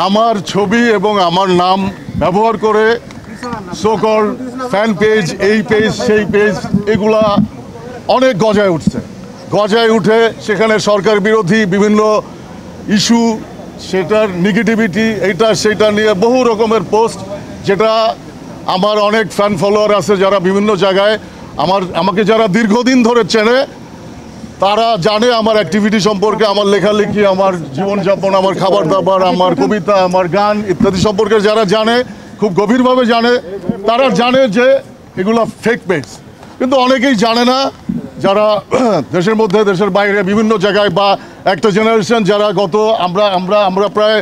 আমার ছবি এবং আমার নাম ব্যবহার করে সোকল ফ্যান পেজ, এই পেজ সেই পেজ, এগুলা অনেক গজায় উঠছে। গজায় উঠে সেখানে সরকার বিরোধী বিভিন্ন ইস্যু, সেটার নেগেটিভিটি, এইটা সেইটা নিয়ে বহু রকমের পোস্ট, যেটা আমার অনেক ফ্যান ফলোয়ার আছে যারা বিভিন্ন জায়গায় আমাকে যারা দীর্ঘদিন ধরে চেনে, তারা জানে আমার অ্যাক্টিভিটি সম্পর্কে, আমার লেখালেখি, আমার জীবনযাপন, আমার খাবার দাবার, আমার কবিতা, আমার গান ইত্যাদি সম্পর্কে যারা জানে, খুব গভীরভাবে জানে, তারা জানে যে এগুলো ফেক পেজ। কিন্তু অনেকেই জানে না, যারা দেশের মধ্যে দেশের বাইরে বিভিন্ন জায়গায়, বা একটা জেনারেশন যারা আমরা প্রায়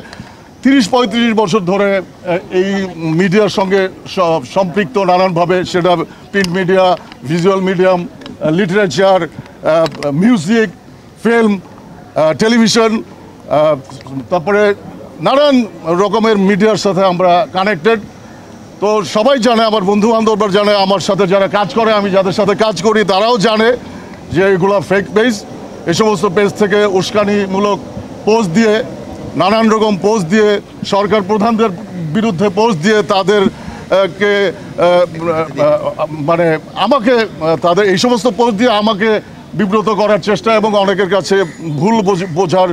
30-35 বছর ধরে এই মিডিয়ার সঙ্গে সম্পৃক্ত নানানভাবে, সেটা print media, visual medium, literature, music, film, television, তারপরে নানান রকমের মিডিয়ার সাথে আমরা কানেক্টেড। তো সবাই জানে, আমার বন্ধু বান্ধবরা জানে, আমার সাথে যারা কাজ করে, আমি যাদের সাথে কাজ করি তারাও জানে যে এগুলো ফেক পেজ। এই সমস্ত পেজ থেকে উস্কানিমূলক পোস্ট দিয়ে, নানান রকম পোস্ট দিয়ে, সরকার প্রধানদের বিরুদ্ধে পোস্ট দিয়ে তাদেরকে মানে আমাকে তাদের এই সমস্ত পোস্ট দিয়ে আমাকে বিব্রত করার চেষ্টা, এবং অনেকের কাছে ভুল বোঝার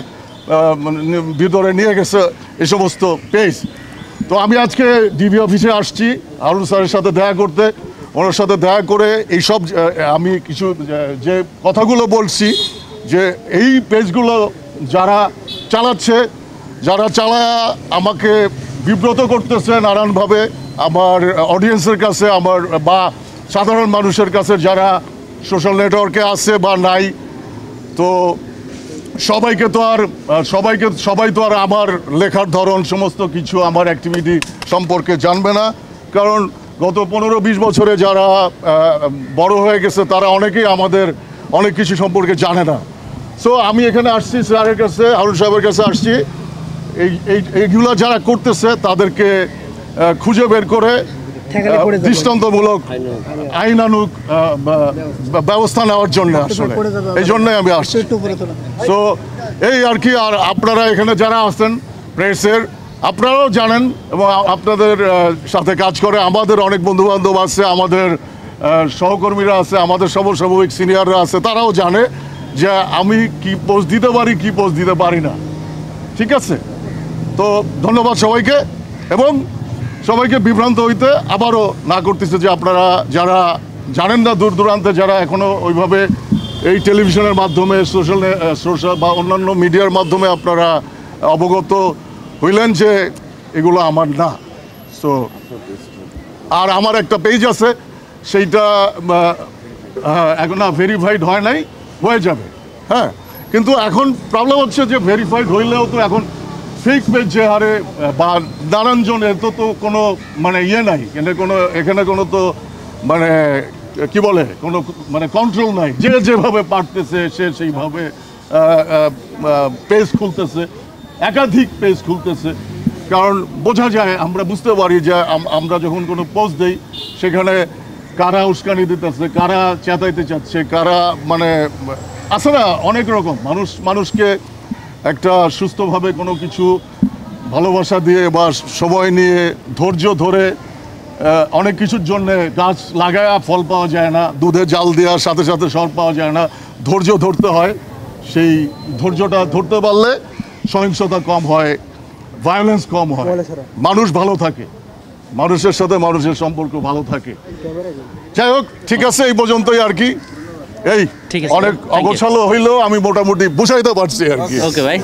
ভিতরে নিয়ে গেছে এই সমস্ত পেজ। তো আমি আজকে ডিবি অফিসে আসছি হারুন স্যারের সাথে দেখা করতে। ওনার সাথে দেখা করে এইসব আমি কিছু যে কথাগুলো বলছি, যে এই পেজগুলো যারা চালাচ্ছে, যারা চালায় আমাকে বিব্রত করতেছে নানানভাবে আমার অডিয়েন্সের কাছে, আমার বা সাধারণ মানুষের কাছে যারা সোশ্যাল নেটওয়ার্কে আছে বা নাই, তো সবাই তো আর আমার লেখার ধরন, সমস্ত কিছু আমার অ্যাক্টিভিটি সম্পর্কে জানবে না। কারণ গত 15-20 বছরে যারা বড় হয়ে গেছে তারা অনেকেই আমাদের অনেক কিছু সম্পর্কে জানে না। সো আমি এখানে আসছি স্যারের কাছে, হারুন সাহেবের কাছে আসছি, এইগুলো যারা করতেছে তাদেরকে খুঁজে বের করে দৃষ্টান্তমূলক আইনানুগ ব্যবস্থা নেওয়ার জন্য, আসলে এই জন্যই আমি আসছি। তো এই আর কি। আর আপনারা এখানে যারা আছেন প্রেসের, আপনারাও জানেন এবং আপনাদের সাথে কাজ করে আমাদের অনেক বন্ধুবান্ধব আছে, আমাদের সহকর্মীরা আছে, আমাদের সমসাময়িক সিনিয়ররা আছে, তারাও জানে যে আমি কি পোস্ট দিতে পারি, কি পোস্ট দিতে পারি না। ঠিক আছে, তো ধন্যবাদ সবাইকে, এবং সবাইকে বিভ্রান্ত হইতে আবারও না করতেছে যে আপনারা যারা জানেন না, দূর দূরান্তে যারা এখনও ওইভাবে এই টেলিভিশনের মাধ্যমে, সোশ্যাল বা অন্যান্য মিডিয়ার মাধ্যমে আপনারা অবগত হইলেন যে এগুলো আমার না। সো আর আমার একটা পেজ আছে, সেইটা এখন না ভেরিফাইড হয় নাই, হয়ে যাবে। হ্যাঁ, কিন্তু এখন প্রবলেম হচ্ছে যে ভেরিফাইড হইলেও তো এখন ফেক পেজ যে হারে বা নানানজনের তো কোনো মানে ইয়ে নাই, এখানে কোনো তো মানে কি বলে, কোনো মানে কন্ট্রোল নাই। যে যেভাবে পারতেছে সে সেইভাবে পেজ খুলতেছে, একাধিক পেজ খুলতেছে। কারণ বোঝা যায়, আমরা বুঝতে পারি যে আমরা যখন কোনো পোস্ট দিই সেখানে কারা উস্কানি দিতেছে, কারা চেতাইতে চাচ্ছে, কারা মানে আছে না অনেক রকম। মানুষকে একটা সুস্থভাবে কোনো কিছু ভালোবাসা দিয়ে বা সময় নিয়ে ধৈর্য ধরে অনেক কিছুর জন্য গাছ লাগায়া ফল পাওয়া যায় না, দুধে জাল দেওয়ার সাথে সাথে ফল পাওয়া যায় না, ধৈর্য ধরতে হয়। সেই ধৈর্যটা ধরতে পারলে সহিংসতা কম হয়, ভায়োলেন্স কম হয়, মানুষ ভালো থাকে, মানুষের সাথে মানুষের সম্পর্ক ভালো থাকে। যাই হোক, ঠিক আছে, এই পর্যন্তই আর কি। এই অনেক অগোছালো হইলেও আমি মোটামুটি বুঝাইতে পারছি আর কি। ওকে ভাই।